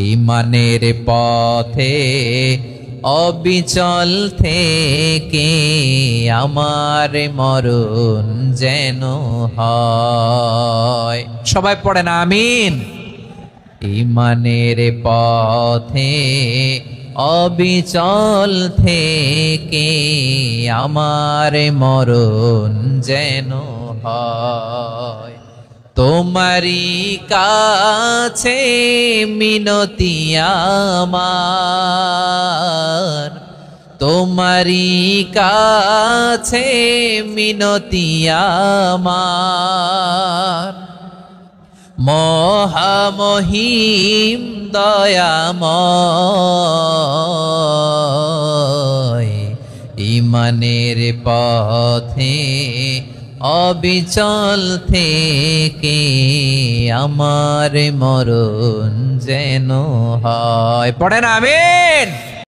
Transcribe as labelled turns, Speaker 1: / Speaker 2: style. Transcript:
Speaker 1: ইমানের পথে অবিচল থেকে আমার মরণ যেন হয়। সবাই পড়েন আমিন। ইমানের পথে অবিচল থেকে আমার মরণ যেন হয়। তোমারি কাছে মিনতি আমার, তোমারি কাছে মিনতি আমার। মহামহিম দয়াময়, ইমানের পথে অবিচল থেকে আমার মরণ যেন হয়। পড়েন আমিন।